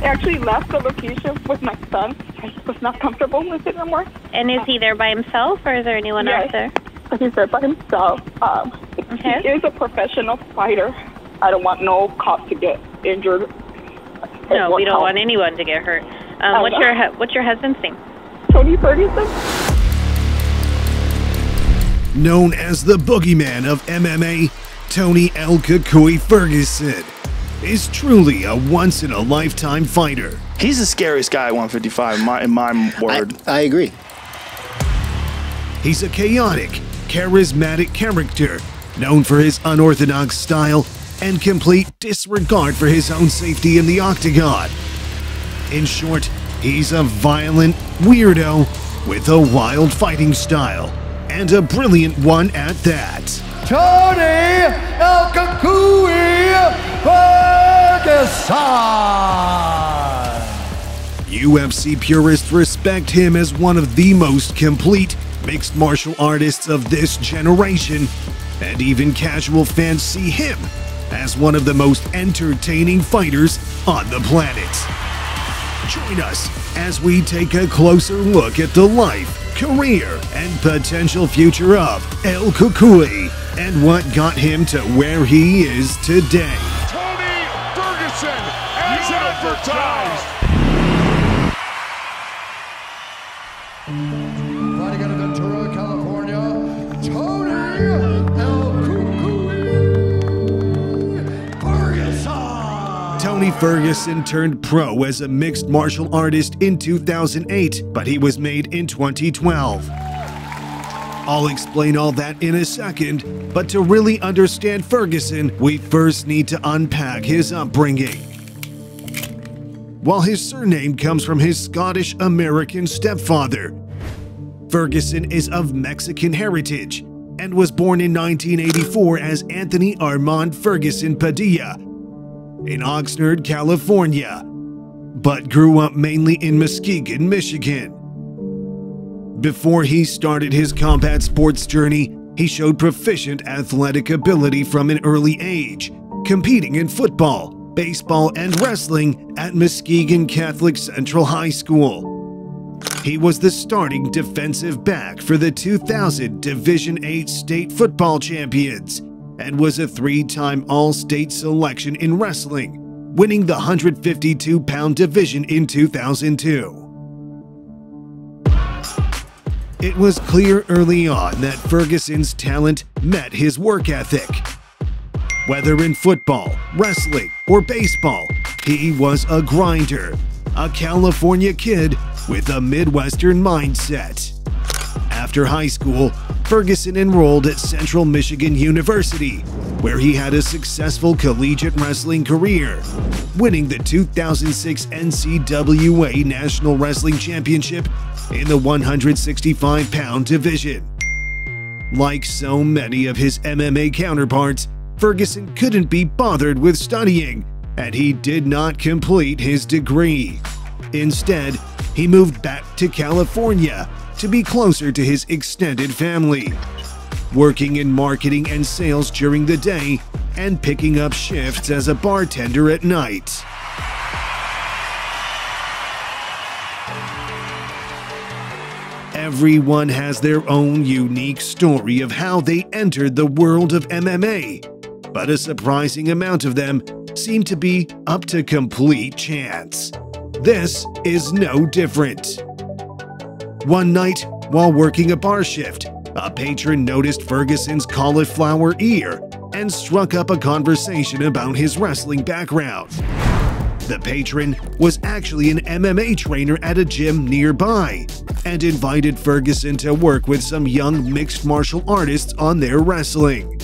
actually left the location with my son. I was not comfortable with it anymore. And is he there by himself, or is there anyone else there? He's there by himself. Okay. He is a professional fighter. I don't want no cop to get injured. No, we don't want anyone to get hurt. What's your husband's name? Tony Ferguson. Known as the Boogeyman of MMA, Tony El Cucuy Ferguson is truly a once-in-a-lifetime fighter. He's the scariest guy at 155, in my word. I agree. He's a chaotic, charismatic character, known for his unorthodox style and complete disregard for his own safety in the octagon. In short, he's a violent weirdo with a wild fighting style, and a brilliant one at that. Tony El Cucuy Ferguson! UFC purists respect him as one of the most complete mixed martial artists of this generation, and even casual fans see him as one of the most entertaining fighters on the planet. Join us as we take a closer look at the life, career, and potential future of El Cucuy and what got him to where he is today. Tony Ferguson, as advertised. Fighting out of Ventura, California, Tony El Cucuy Ferguson! Tony Ferguson turned pro as a mixed martial artist in 2008, but he was made in 2012. I'll explain all that in a second, but to really understand Ferguson, we first need to unpack his upbringing. While his surname comes from his Scottish-American stepfather, Ferguson is of Mexican heritage and was born in 1984 as Anthony Armand Ferguson Padilla in Oxnard, California, but grew up mainly in Muskegon, Michigan. Before he started his combat sports journey, he showed proficient athletic ability from an early age, competing in football, baseball, and wrestling at Muskegon Catholic Central High School. He was the starting defensive back for the 2000 Division VIII state football champions and was a three-time All-State selection in wrestling, winning the 152-pound division in 2002. It was clear early on that Ferguson's talent met his work ethic. Whether in football, wrestling, or baseball, he was a grinder, a California kid with a Midwestern mindset. After high school, Ferguson enrolled at Central Michigan University, where he had a successful collegiate wrestling career, winning the 2006 NCAA National Wrestling Championship in the 165-pound division. Like so many of his MMA counterparts, Ferguson couldn't be bothered with studying, and he did not complete his degree. Instead, he moved back to California to be closer to his extended family, working in marketing and sales during the day and picking up shifts as a bartender at night. Everyone has their own unique story of how they entered the world of MMA, but a surprising amount of them seem to be up to complete chance. This is no different. One night, while working a bar shift, a patron noticed Ferguson's cauliflower ear and struck up a conversation about his wrestling background. The patron was actually an MMA trainer at a gym nearby and invited Ferguson to work with some young mixed martial artists on their wrestling.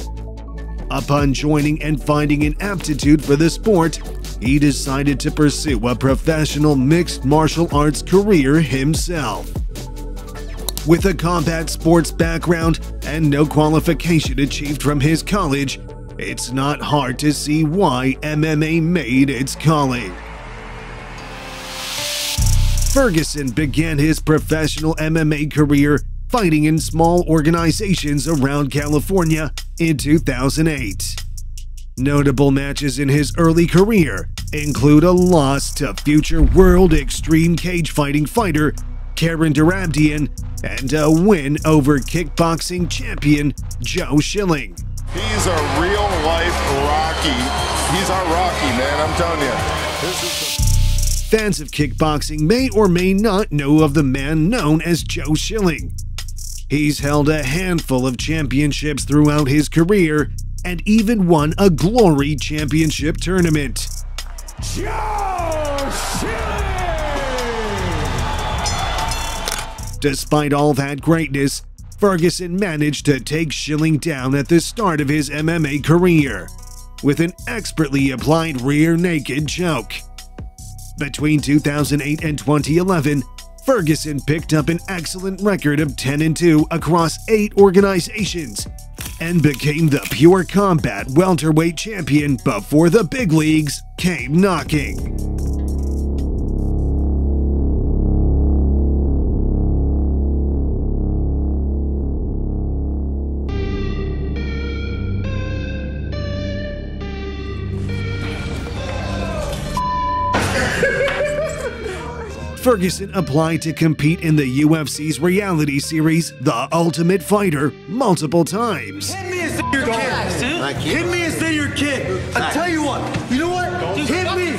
Upon joining and finding an aptitude for the sport, he decided to pursue a professional mixed martial arts career himself. With a combat sports background and no qualification achieved from his college, it's not hard to see why MMA made its calling. Ferguson began his professional MMA career fighting in small organizations around California in 2008. Notable matches in his early career include a loss to future world extreme cage fighting fighter Karen Durabdian and a win over kickboxing champion Joe Schilling. He's a real-life Rocky. He's our Rocky, man, I'm telling you. Fans of kickboxing may or may not know of the man known as Joe Schilling. He's held a handful of championships throughout his career and even won a Glory Championship tournament. Joe Schilling! Despite all that greatness, Ferguson managed to take Schilling down at the start of his MMA career with an expertly applied rear naked choke. Between 2008 and 2011, Ferguson picked up an excellent record of 10-2 across 8 organizations and became the pure combat welterweight champion before the big leagues came knocking. Ferguson applied to compete in the UFC's reality series, The Ultimate Fighter, multiple times. Hit me and say you're kid. Hit me and say you're kid. I tell you what. You know what? Hit me.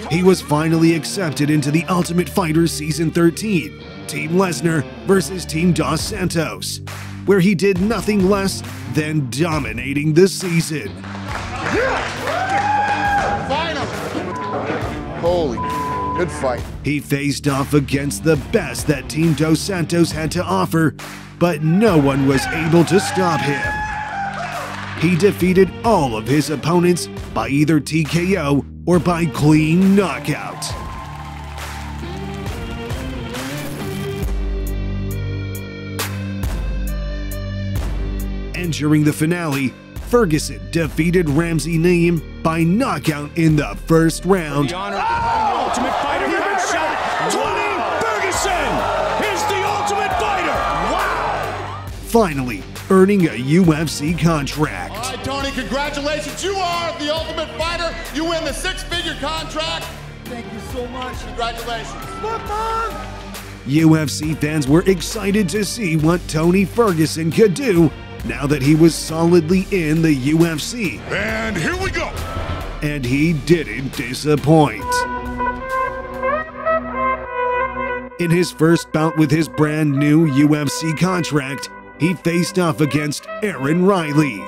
He was finally accepted into The Ultimate Fighter Season 13, Team Lesnar versus Team Dos Santos, where he did nothing less than dominating the season. Holy, good fight. He faced off against the best that Team Dos Santos had to offer, but no one was able to stop him. He defeated all of his opponents by either TKO or by clean knockout. Entering the finale, Ferguson defeated Ramsey Naim by knockout in the first round. The Ultimate Fighter shot. Tony Ferguson is the Ultimate Fighter. Wow. Finally, earning a UFC contract. All right, Tony, congratulations. You are the Ultimate Fighter. You win the 6-figure contract. Thank you so much. Congratulations. UFC fans were excited to see what Tony Ferguson could do now that he was solidly in the UFC. And here we go. And he didn't disappoint. In his first bout with his brand new UFC contract, he faced off against Aaron Riley.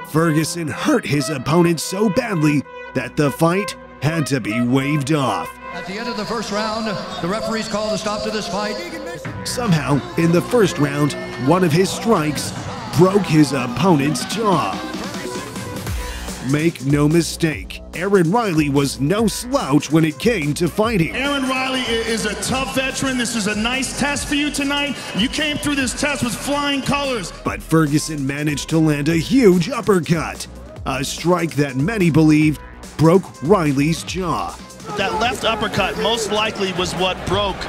Ferguson hurt his opponent so badly that the fight had to be waved off. At the end of the first round, the referees called a stop to this fight. Somehow, in the first round, one of his strikes broke his opponent's jaw. Make no mistake, Aaron Riley was no slouch when it came to fighting. Aaron Riley is a tough veteran. This is a nice test for you tonight. You came through this test with flying colors. But Ferguson managed to land a huge uppercut, a strike that many believe broke Riley's jaw. That left uppercut most likely was what broke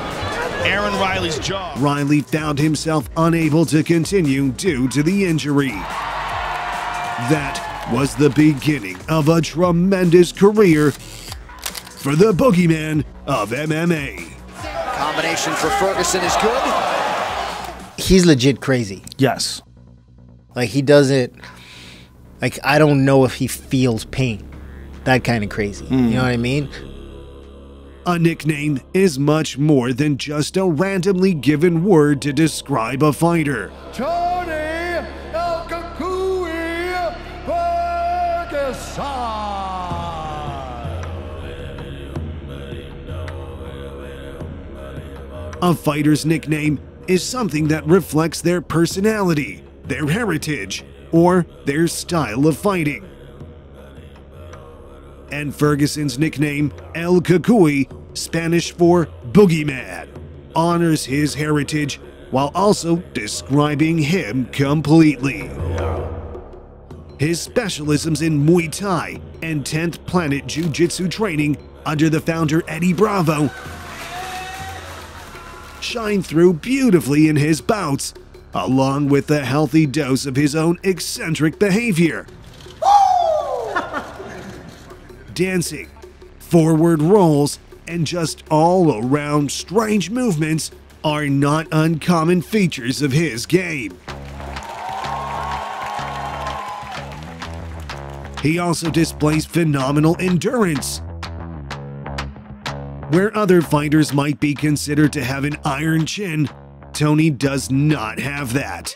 Aaron Riley's jaw. Riley found himself unable to continue due to the injury. That was the beginning of a tremendous career for the Boogeyman of MMA. Combination for Ferguson is good. He's legit crazy. Yes. Like, he doesn't, like, I don't know if he feels pain. That kind of crazy. You know what I mean? A nickname is much more than just a randomly given word to describe a fighter. Tony Ferguson! A fighter's nickname is something that reflects their personality, their heritage, or their style of fighting. And Ferguson's nickname, El Cucuy, Spanish for Boogeyman, honors his heritage while also describing him completely. His specialisms in Muay Thai and 10th Planet Jiu-Jitsu training under the founder Eddie Bravo shine through beautifully in his bouts, along with a healthy dose of his own eccentric behavior. dancing, forward rolls, and just all-around strange movements are not uncommon features of his game. He also displays phenomenal endurance. Where other fighters might be considered to have an iron chin, Tony does not have that.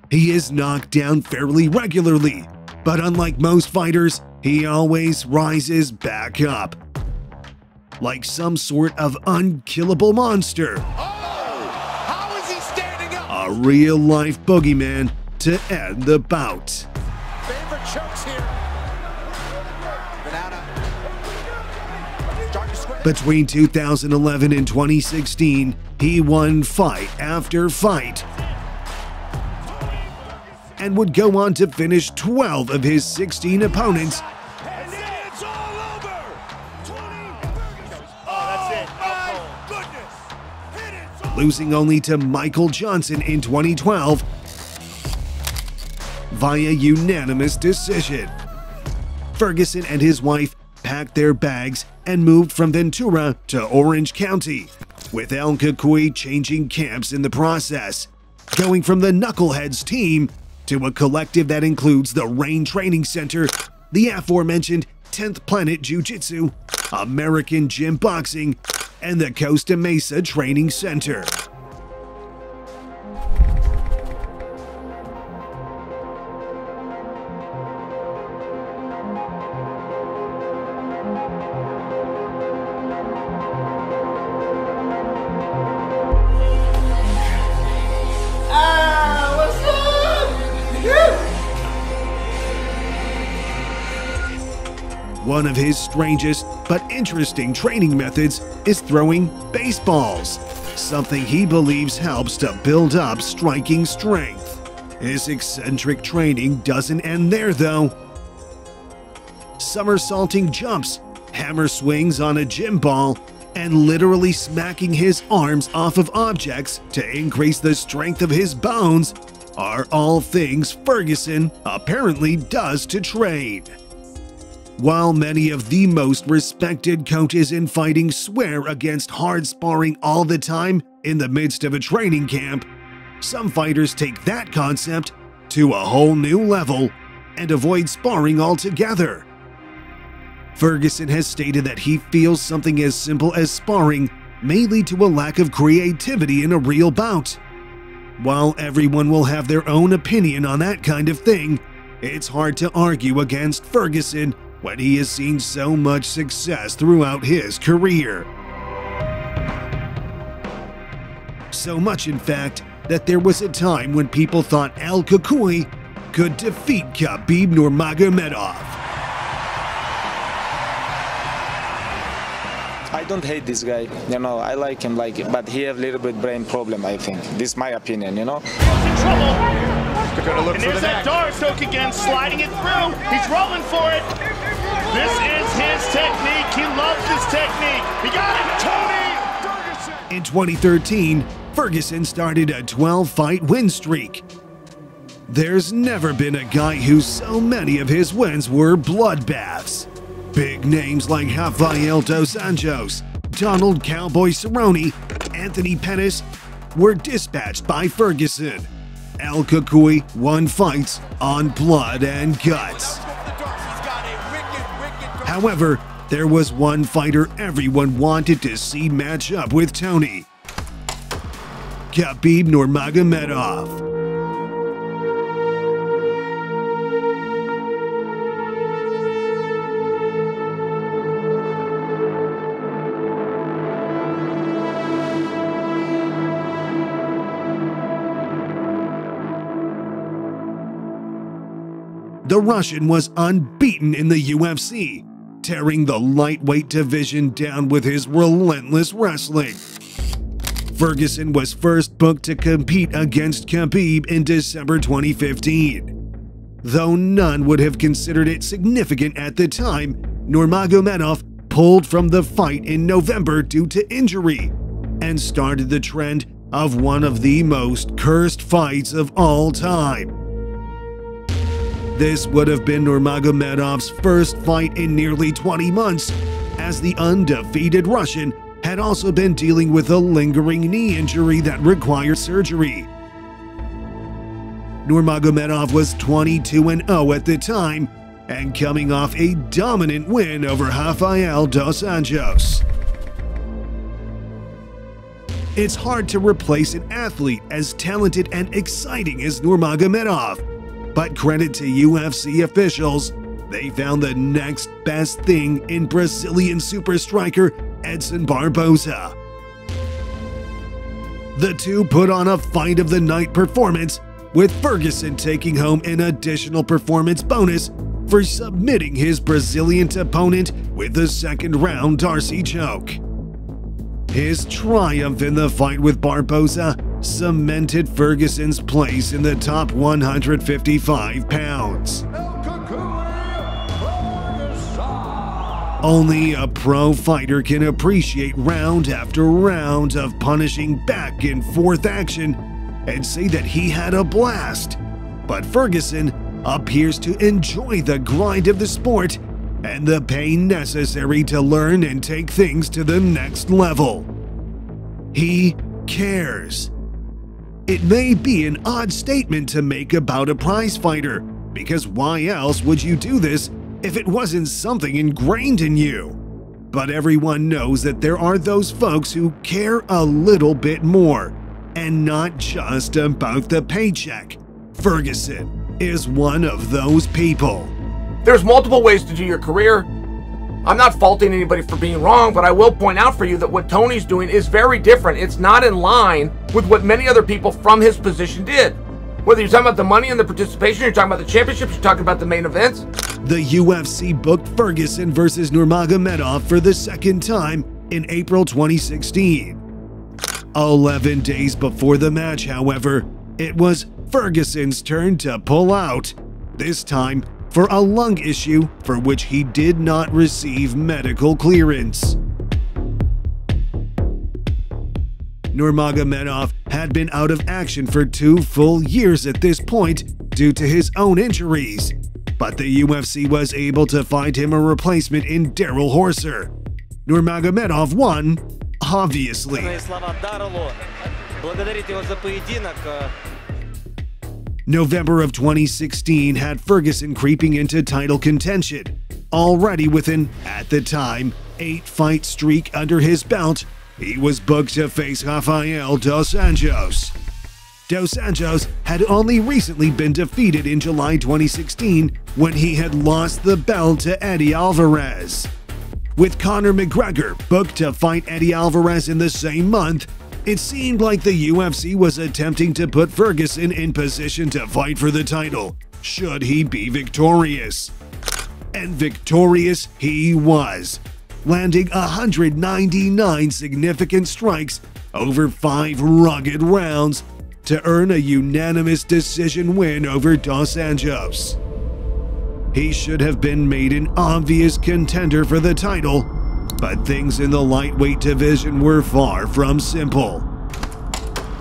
He is knocked down fairly regularly, but unlike most fighters, he always rises back up. Like some sort of unkillable monster. How is he standing up? A real-life boogeyman to end the bout. Favorite chokes here. Between 2011 and 2016, he won fight after fight and would go on to finish 12 of his 16 opponents. And then it's all over. 20 Ferguson. Oh, that's it. Oh, my goodness. Hit it. Losing only to Michael Johnson in 2012 via unanimous decision. Ferguson and his wife packed their bags and moved from Ventura to Orange County, with El Cucuy changing camps in the process, going from the Knuckleheads team to a collective that includes the Rain Training Center, the aforementioned 10th Planet Jiu-Jitsu, American Gym Boxing, and the Costa Mesa Training Center. One of his strangest but interesting training methods is throwing baseballs, something he believes helps to build up striking strength. His eccentric training doesn't end there though. Somersaulting jumps, hammer swings on a gym ball, and literally smacking his arms off of objects to increase the strength of his bones are all things Ferguson apparently does to train. While many of the most respected coaches in fighting swear against hard sparring all the time in the midst of a training camp, some fighters take that concept to a whole new level and avoid sparring altogether. Ferguson has stated that he feels something as simple as sparring may lead to a lack of creativity in a real bout. While everyone will have their own opinion on that kind of thing, it's hard to argue against Ferguson when he has seen so much success throughout his career. So much, in fact, that there was a time when people thought El Cucuy could defeat Khabib Nurmagomedov. I don't hate this guy, you know, I like him, but he have a little bit brain problem, I think. This is my opinion, you know. He's in trouble. And there's that Dart hook again, sliding it through. He's rolling for it. This is his technique. He loves this technique. He got it, Tony Ferguson. In 2013, Ferguson started a 12-fight win streak. There's never been a guy whose so many of his wins were bloodbaths. Big names like Rafael dos Anjos, Donald Cowboy Cerrone, Anthony Pettis were dispatched by Ferguson. El Cucuy won fights on blood and guts. However, there was one fighter everyone wanted to see match up with Tony: Khabib Nurmagomedov. The Russian was unbeaten in the UFC, tearing the lightweight division down with his relentless wrestling. Ferguson was first booked to compete against Khabib in December 2015. Though none would have considered it significant at the time, Nurmagomedov pulled from the fight in November due to injury and started the trend of one of the most cursed fights of all time. This would have been Nurmagomedov's first fight in nearly 20 months, as the undefeated Russian had also been dealing with a lingering knee injury that required surgery. Nurmagomedov was 22-0 at the time and coming off a dominant win over Rafael dos Anjos. It's hard to replace an athlete as talented and exciting as Nurmagomedov, but credit to UFC officials, they found the next best thing in Brazilian super striker Edson Barboza. The two put on a fight of the night performance, with Ferguson taking home an additional performance bonus for submitting his Brazilian opponent with the second-round Darcy choke. His triumph in the fight with Barboza cemented Ferguson's place in the top 155 pounds. Only a pro fighter can appreciate round after round of punishing back and forth action and say that he had a blast. But Ferguson appears to enjoy the grind of the sport and the pain necessary to learn and take things to the next level. He cares. It may be an odd statement to make about a prize fighter, because why else would you do this if it wasn't something ingrained in you? But everyone knows that there are those folks who care a little bit more, and not just about the paycheck. Ferguson is one of those people. There's multiple ways to do your career. I'm not faulting anybody for being wrong, but I will point out for you that what Tony's doing is very different. It's not in line with what many other people from his position did. Whether you're talking about the money and the participation, you're talking about the championships, you're talking about the main events. The UFC booked Ferguson versus Nurmagomedov for the second time in April 2016. 11 days before the match, however, it was Ferguson's turn to pull out, this time for a lung issue for which he did not receive medical clearance. Nurmagomedov had been out of action for 2 full years at this point due to his own injuries, but the UFC was able to find him a replacement in Daryl Horser. Nurmagomedov won, obviously. November of 2016 had Ferguson creeping into title contention, already with an, at the time, 8-fight streak under his belt. He was booked to face Rafael dos Anjos. Dos Anjos had only recently been defeated in July 2016 when he had lost the belt to Eddie Alvarez. With Conor McGregor booked to fight Eddie Alvarez in the same month, it seemed like the UFC was attempting to put Ferguson in position to fight for the title, should he be victorious. And victorious he was, landing 199 significant strikes over 5 rugged rounds to earn a unanimous decision win over Dos Anjos. He should have been made an obvious contender for the title, but things in the lightweight division were far from simple.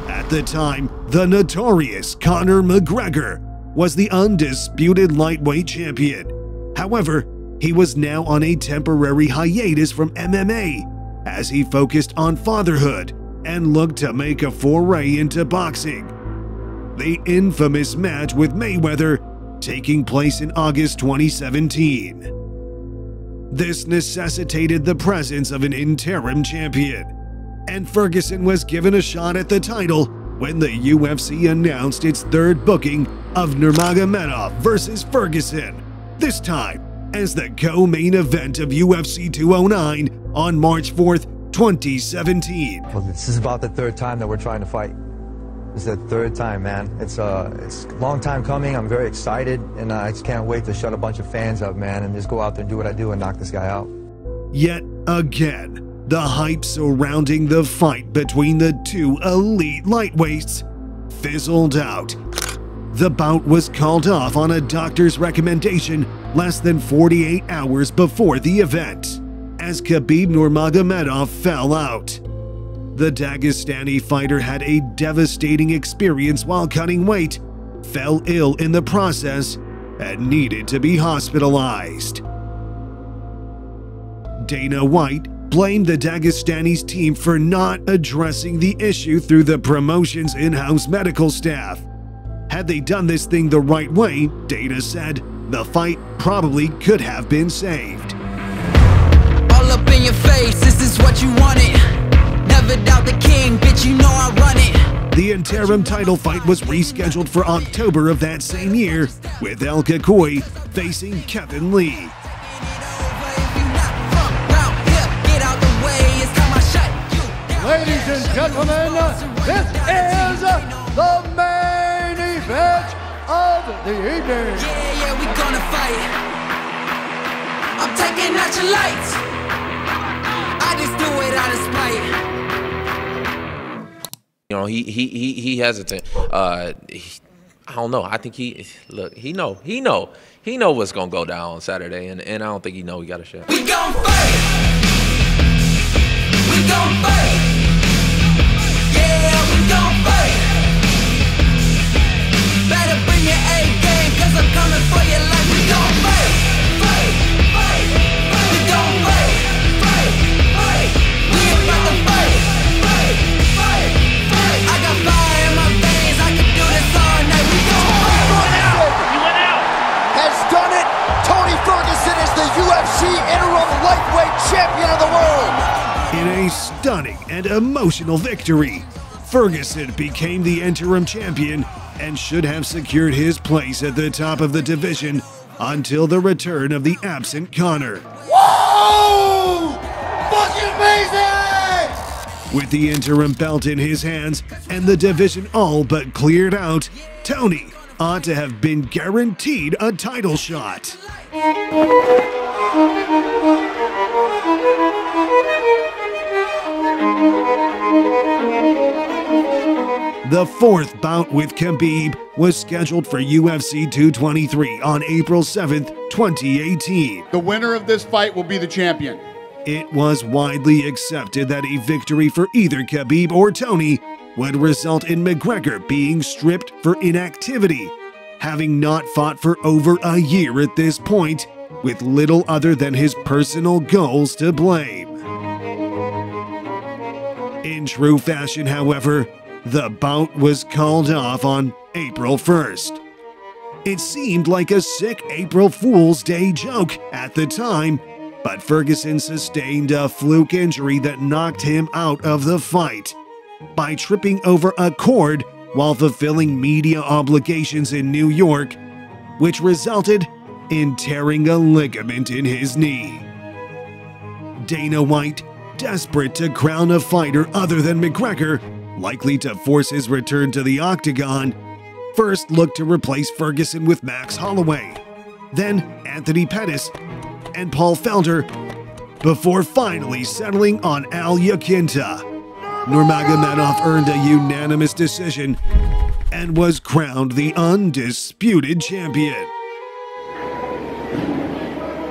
At the time, the notorious Conor McGregor was the undisputed lightweight champion. However, he was now on a temporary hiatus from MMA as he focused on fatherhood and looked to make a foray into boxing. The infamous match with Mayweather taking place in August 2017. This necessitated the presence of an interim champion, and Ferguson was given a shot at the title when the UFC announced its third booking of Nurmagomedov versus Ferguson, this time as the co-main event of UFC 209 on March 4th, 2017. Well, this is about the 3rd time that we're trying to fight. It's the 3rd time, man. It's a long time coming. I'm very excited, and I just can't wait to shut a bunch of fans up, man, and just go out there and do what I do and knock this guy out. Yet again, the hype surrounding the fight between the two elite lightweights fizzled out. The bout was called off on a doctor's recommendation less than 48 hours before the event, as Khabib Nurmagomedov fell out. The Dagestani fighter had a devastating experience while cutting weight, fell ill in the process, and needed to be hospitalized. Dana White blamed the Dagestani's team for not addressing the issue through the promotion's in-house medical staff. Had they done this thing the right way, Dana said, the fight probably could have been saved. All up in your face, this is what you wanted. Never doubt the king, bitch, you know I run it. The interim title fight was rescheduled for October of that same year, with El Kakui facing Kevin Lee. Ladies and gentlemen, this is the main event of the evening. Yeah, we gonna fight. I'm taking out your lights. I just do it out of spite. You know, he hesitant. I don't know. I think he know what's gonna go down on Saturday, and I don't think he got a shot. We gon' fight. We gon' fight. Yeah, we gon' fight. Better bring your A game, cause I'm coming for your life. We gon' fight. Fight, fight, fight. We gon' fight. Fight, fight. We about to fight. Fight, fight, fight. I got fire in my veins, I can do this all night. We gon' fight. He went out. Has done it. Tony Ferguson is the UFC interim lightweight champion of the world. In a stunning and emotional victory, Ferguson became the interim champion and should have secured his place at the top of the division until the return of the absent Conor. Whoa! Fucking amazing! With the interim belt in his hands and the division all but cleared out, Tony ought to have been guaranteed a title shot. The fourth bout with Khabib was scheduled for UFC 223 on April 7th, 2018. The winner of this fight will be the champion. It was widely accepted that a victory for either Khabib or Tony would result in McGregor being stripped for inactivity, having not fought for over a year at this point, with little other than his personal goals to blame. In true fashion, however, the bout was called off on April 1st. It seemed like a sick April Fool's Day joke at the time, but Ferguson sustained a fluke injury that knocked him out of the fight by tripping over a cord while fulfilling media obligations in New York, which resulted in tearing a ligament in his knee. Dana White, desperate to crown a fighter other than McGregor, likely to force his return to the octagon, first looked to replace Ferguson with Max Holloway, then Anthony Pettis and Paul Felder, before finally settling on Al Yaquinta. Nurmagomedov earned a unanimous decision and was crowned the undisputed champion.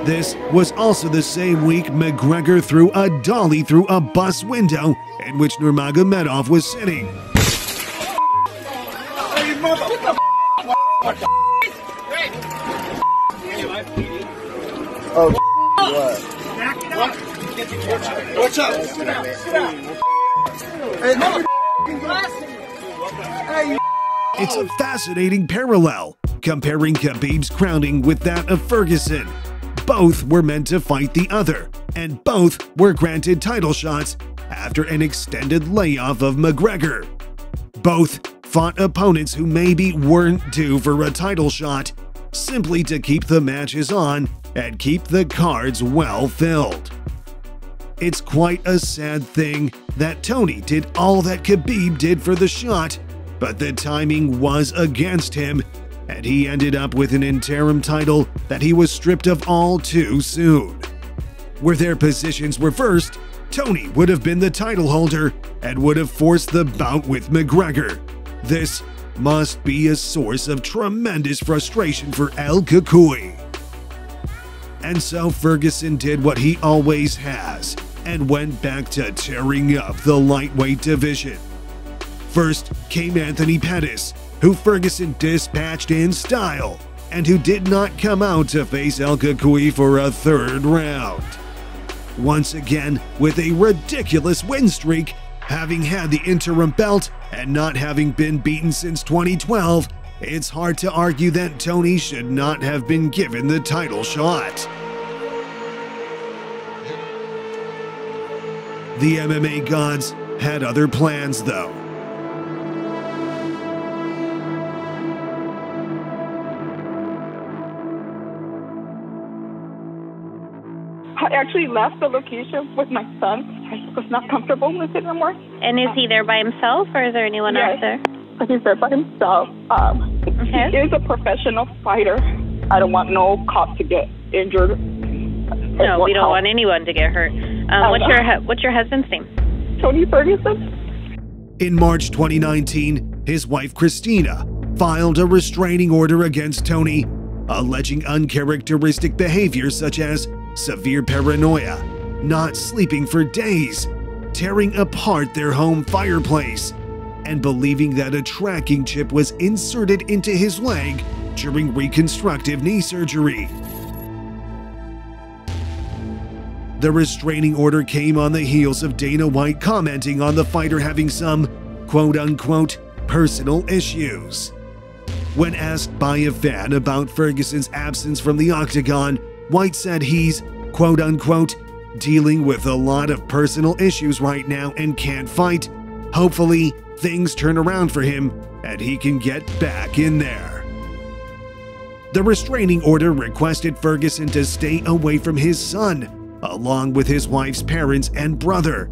This was also the same week McGregor threw a dolly through a bus window in which Nurmagomedov was sitting. Oh, what? What's up? It's a fascinating parallel, comparing Khabib's crowning with that of Ferguson. Both were meant to fight the other, and both were granted title shots after an extended layoff of McGregor. Both fought opponents who maybe weren't due for a title shot, simply to keep the matches on and keep the cards well filled. It's quite a sad thing that Tony did all that Khabib did for the shot, but the timing was against him, and he ended up with an interim title that he was stripped of all too soon. Where their positions reversed, Tony would have been the title holder and would have forced the bout with McGregor. This must be a source of tremendous frustration for El Kakui. And so Ferguson did what he always has and went back to tearing up the lightweight division. First came Anthony Pettis, who Ferguson dispatched in style, and who did not come out to face El Cucuy for a third round. Once again, with a ridiculous win streak, having had the interim belt and not having been beaten since 2012, it's hard to argue that Tony should not have been given the title shot. The MMA gods had other plans, though. I actually left the location with my son. I was not comfortable with it anymore. And is he there by himself, or is there anyone else there? He's there by himself. He is a professional fighter. I don't want no cop to get injured. No, we don't want anyone to get hurt. What's your husband's name? Tony Ferguson. In March 2019, his wife Christina filed a restraining order against Tony, alleging uncharacteristic behavior such as severe paranoia, not sleeping for days, tearing apart their home fireplace, and believing that a tracking chip was inserted into his leg during reconstructive knee surgery. The restraining order came on the heels of Dana White commenting on the fighter having some quote-unquote personal issues. When asked by a fan about Ferguson's absence from the octagon, White said he's quote-unquote dealing with a lot of personal issues right now and can't fight. Hopefully, things turn around for him and he can get back in there. The restraining order requested Ferguson to stay away from his son, along with his wife's parents and brother.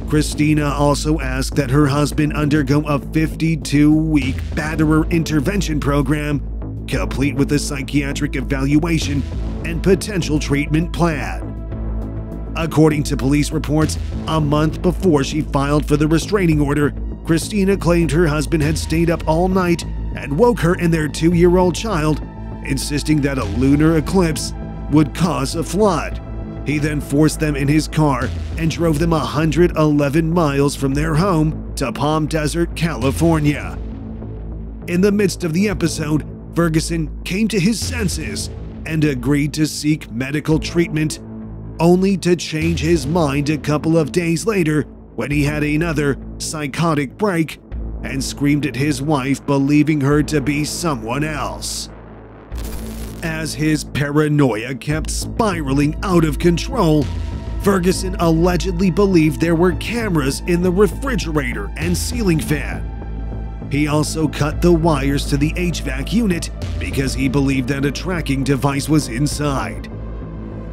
Christina also asked that her husband undergo a 52-week batterer intervention program, complete with a psychiatric evaluation and potential treatment plan. According to police reports, a month before she filed for the restraining order, Christina claimed her husband had stayed up all night and woke her and their 2-year-old child, insisting that a lunar eclipse would cause a flood. He then forced them in his car and drove them 111 miles from their home to Palm Desert, California. In the midst of the episode, Ferguson came to his senses and agreed to seek medical treatment, only to change his mind a couple of days later when he had another psychotic break and screamed at his wife, believing her to be someone else. As his paranoia kept spiraling out of control, Ferguson allegedly believed there were cameras in the refrigerator and ceiling fan. He also cut the wires to the HVAC unit because he believed that a tracking device was inside.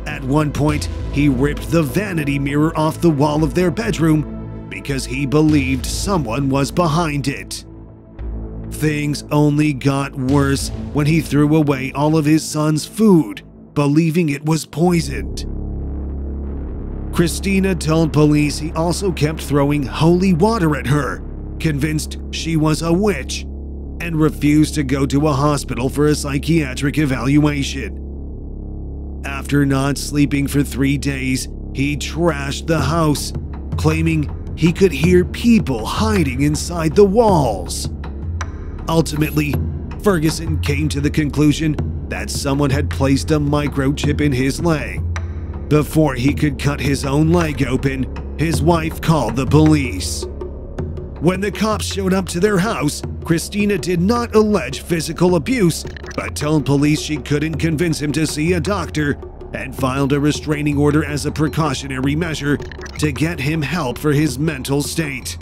At one point, he ripped the vanity mirror off the wall of their bedroom because he believed someone was behind it. Things only got worse when he threw away all of his son's food, believing it was poisoned. Christina told police he also kept throwing holy water at her, convinced she was a witch, and refused to go to a hospital for a psychiatric evaluation. After not sleeping for 3 days, he trashed the house, claiming he could hear people hiding inside the walls. Ultimately, Ferguson came to the conclusion that someone had placed a microchip in his leg. Before he could cut his own leg open, his wife called the police. When the cops showed up to their house, Christina did not allege physical abuse, but told police she couldn't convince him to see a doctor and filed a restraining order as a precautionary measure to get him help for his mental state.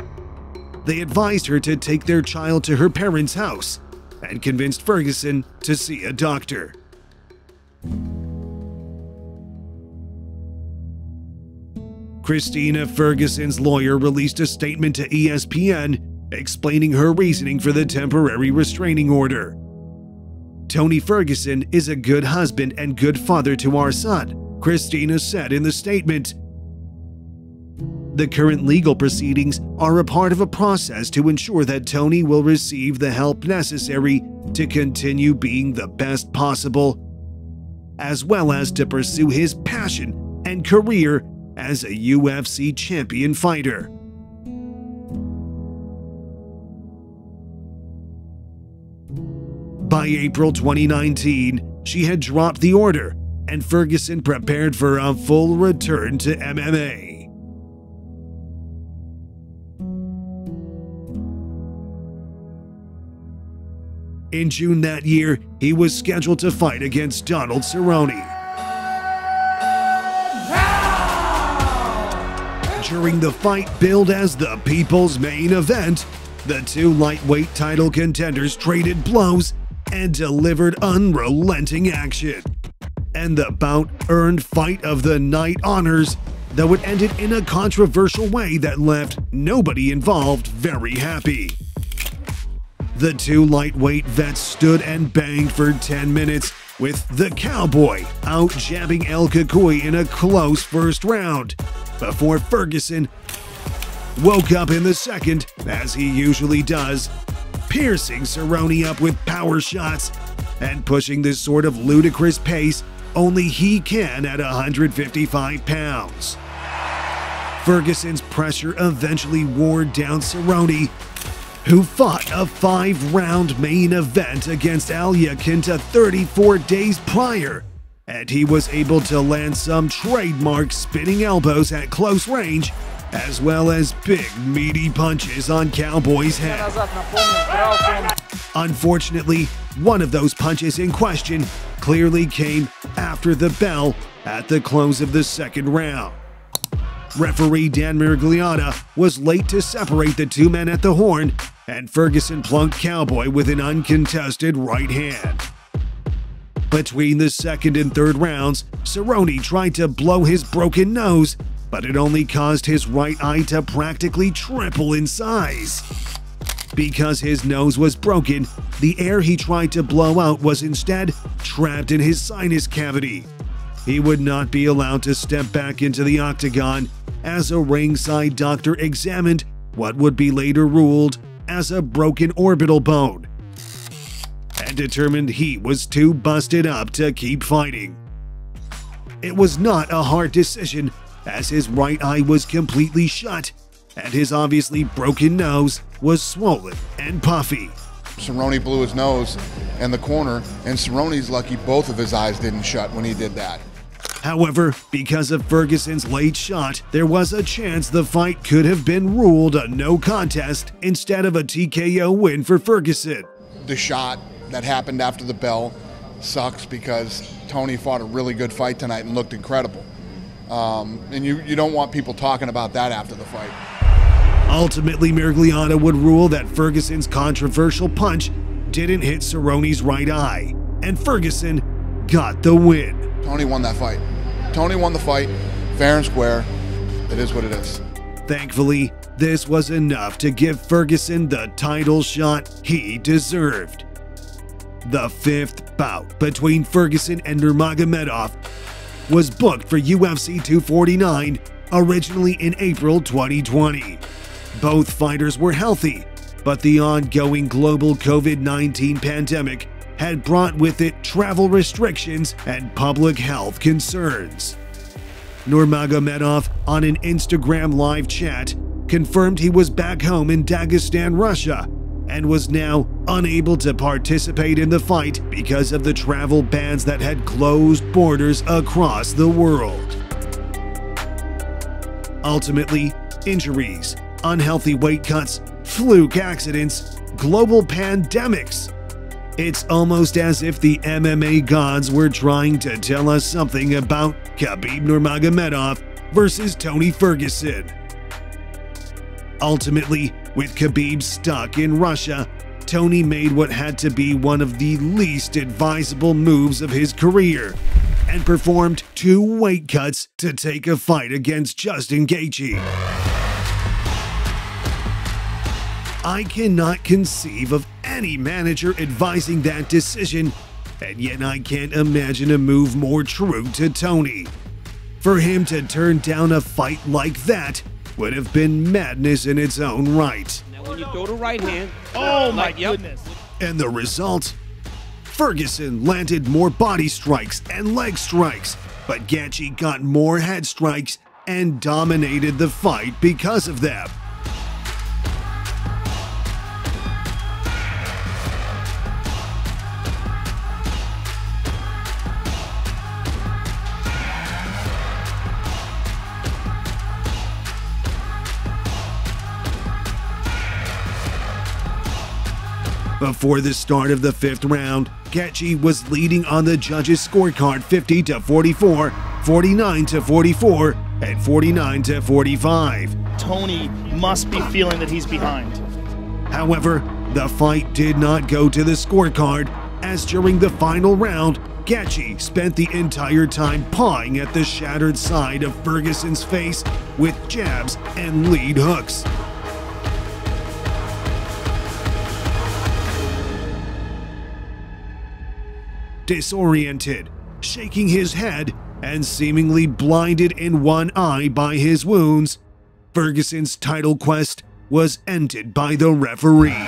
They advised her to take their child to her parents' house and convinced Ferguson to see a doctor. Christina Ferguson's lawyer released a statement to ESPN explaining her reasoning for the temporary restraining order. Tony Ferguson is a good husband and good father to our son, Christina said in the statement. The current legal proceedings are a part of a process to ensure that Tony will receive the help necessary to continue being the best possible, as well as to pursue his passion and career as a UFC champion fighter. By April 2019, she had dropped the order, and Ferguson prepared for a full return to MMA. In June that year, he was scheduled to fight against Donald Cerrone. During the fight billed as the people's main event, the two lightweight title contenders traded blows and delivered unrelenting action. And the bout earned Fight of the Night honors, though it ended in a controversial way that left nobody involved very happy. The two lightweight vets stood and banged for 10 minutes, with the Cowboy out-jabbing El Cucuy in a close first round, before Ferguson woke up in the second, as he usually does, piercing Cerrone up with power shots and pushing this sort of ludicrous pace only he can at 155 pounds. Ferguson's pressure eventually wore down Cerrone, who fought a 5-round main event against Al Iaquinta 34 days prior, and he was able to land some trademark spinning elbows at close range, as well as big meaty punches on Cowboy's head. Unfortunately, one of those punches in question clearly came after the bell at the close of the second round. Referee Dan Miragliotta was late to separate the two men at the horn, and Ferguson plunked Cowboy with an uncontested right hand. Between the second and third rounds, Cerrone tried to blow his broken nose, but it only caused his right eye to practically triple in size. Because his nose was broken, the air he tried to blow out was instead trapped in his sinus cavity. He would not be allowed to step back into the octagon, as a ringside doctor examined what would be later ruled as a broken orbital bone, and determined he was too busted up to keep fighting. It was not a hard decision, as his right eye was completely shut, and his obviously broken nose was swollen and puffy. Cerrone blew his nose in the corner, and Cerrone's lucky both of his eyes didn't shut when he did that. However, because of Ferguson's late shot, there was a chance the fight could have been ruled a no contest instead of a TKO win for Ferguson. The shot that happened after the bell sucks because Tony fought a really good fight tonight and looked incredible. And you don't want people talking about that after the fight. Ultimately, Miragliotta would rule that Ferguson's controversial punch didn't hit Cerrone's right eye, and Ferguson got the win. Tony won that fight. Tony won the fight, fair and square. It is what it is. Thankfully, this was enough to give Ferguson the title shot he deserved. The fifth bout between Ferguson and Nurmagomedov was booked for UFC 249, originally in April 2020. Both fighters were healthy, but the ongoing global COVID-19 pandemic had brought with it travel restrictions and public health concerns. Nurmagomedov, on an Instagram live chat, confirmed he was back home in Dagestan, Russia, and was now unable to participate in the fight because of the travel bans that had closed borders across the world. Ultimately, injuries, unhealthy weight cuts, fluke accidents, global pandemics. It's almost as if the MMA gods were trying to tell us something about Khabib Nurmagomedov versus Tony Ferguson. Ultimately, with Khabib stuck in Russia, Tony made what had to be one of the least advisable moves of his career and performed 2 weight cuts to take a fight against Justin Gaethje. I cannot conceive of any manager advising that decision, and yet I can't imagine a move more true to Tony. For him to turn down a fight like that would have been madness in its own right. Now when you throw the right hand, oh my goodness. And the result? Ferguson landed more body strikes and leg strikes, but Gaethje got more head strikes and dominated the fight because of them. Before the start of the 5th round, Gaethje was leading on the judges' scorecard 50-44, 49-44, and 49-45. Tony must be feeling that he's behind. However, the fight did not go to the scorecard, as during the final round, Gaethje spent the entire time pawing at the shattered side of Ferguson's face with jabs and lead hooks. Disoriented, shaking his head, and seemingly blinded in one eye by his wounds, Ferguson's title quest was ended by the referee.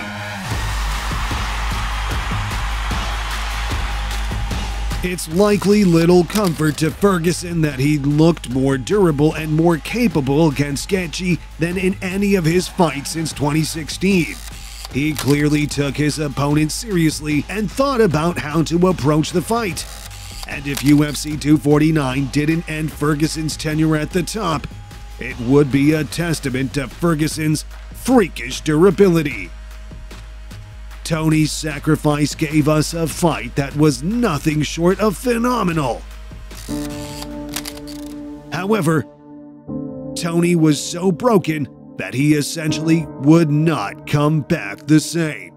It's likely little comfort to Ferguson that he looked more durable and more capable against Gaethje than in any of his fights since 2016. He clearly took his opponent seriously and thought about how to approach the fight. And if UFC 249 didn't end Ferguson's tenure at the top, it would be a testament to Ferguson's freakish durability. Tony's sacrifice gave us a fight that was nothing short of phenomenal. However, Tony was so broken that he essentially would not come back the same.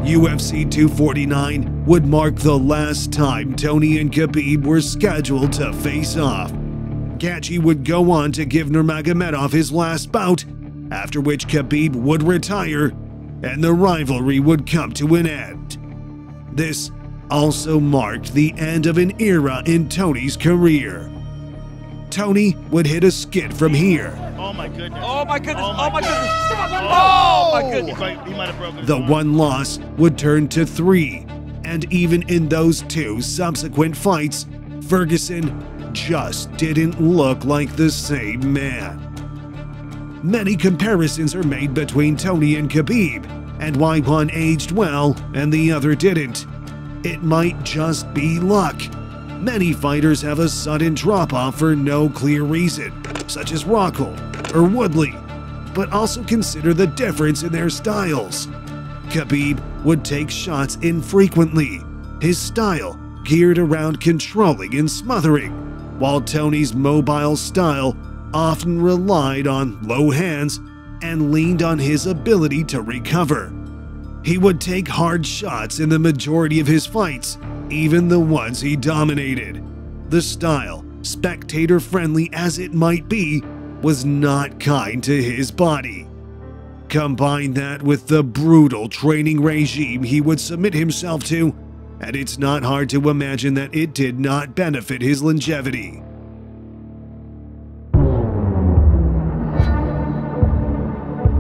UFC 249 would mark the last time Tony and Khabib were scheduled to face off. Gaethje would go on to give Nurmagomedov his last bout, after which Khabib would retire and the rivalry would come to an end. This also marked the end of an era in Tony's career. Tony would hit a skid from here. Oh my goodness. Oh my goodness. Oh my goodness. Oh my goodness. He might have broken his The arm. one loss would turn to 3, and even in those 2 subsequent fights, Ferguson just didn't look like the same man. Many comparisons are made between Tony and Khabib, and why one aged well and the other didn't. It might just be luck. Many fighters have a sudden drop-off for no clear reason, such as Rockhold or Woodley, but also consider the difference in their styles. Khabib would take shots infrequently, his style geared around controlling and smothering, while Tony's mobile style often relied on low hands and leaned on his ability to recover. He would take hard shots in the majority of his fights, even the ones he dominated. The style, spectator-friendly as it might be, was not kind to his body. Combine that with the brutal training regime he would submit himself to, and it's not hard to imagine that it did not benefit his longevity.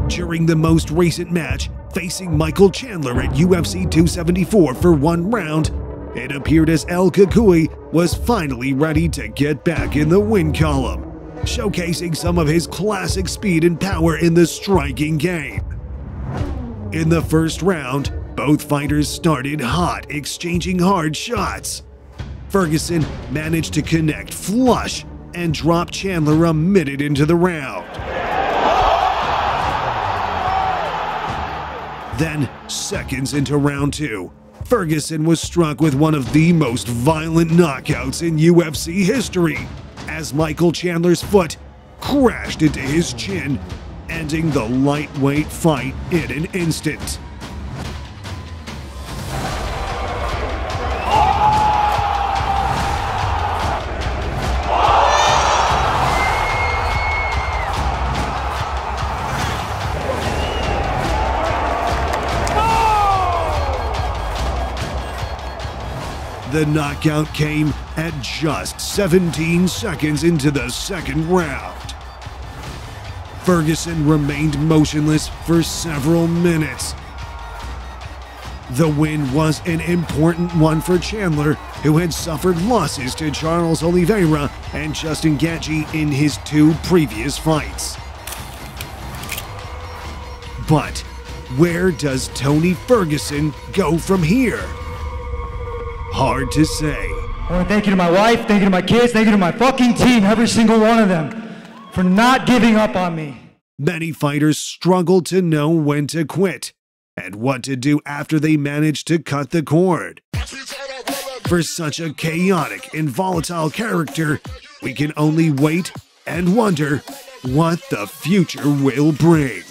During the most recent match, facing Michael Chandler at UFC 274 for 1 round, it appeared as El Cucuy was finally ready to get back in the win column, showcasing some of his classic speed and power in the striking game. In the first round, both fighters started hot, exchanging hard shots. Ferguson managed to connect flush and drop Chandler a minute into the round. Then, seconds into round 2, Ferguson was struck with one of the most violent knockouts in UFC history, as Michael Chandler's foot crashed into his chin, ending the lightweight fight in an instant. The knockout came at just 17 seconds into the second round. Ferguson remained motionless for several minutes. The win was an important one for Chandler, who had suffered losses to Charles Oliveira and Justin Gaethje in his 2 previous fights. But Where does Tony Ferguson go from here? Hard to say. I want to thank you to my wife, thank you to my kids, thank you to my fucking team, every single one of them, for not giving up on me. Many fighters struggle to know when to quit and what to do after they manage to cut the cord. For such a chaotic and volatile character, we can only wait and wonder what the future will bring.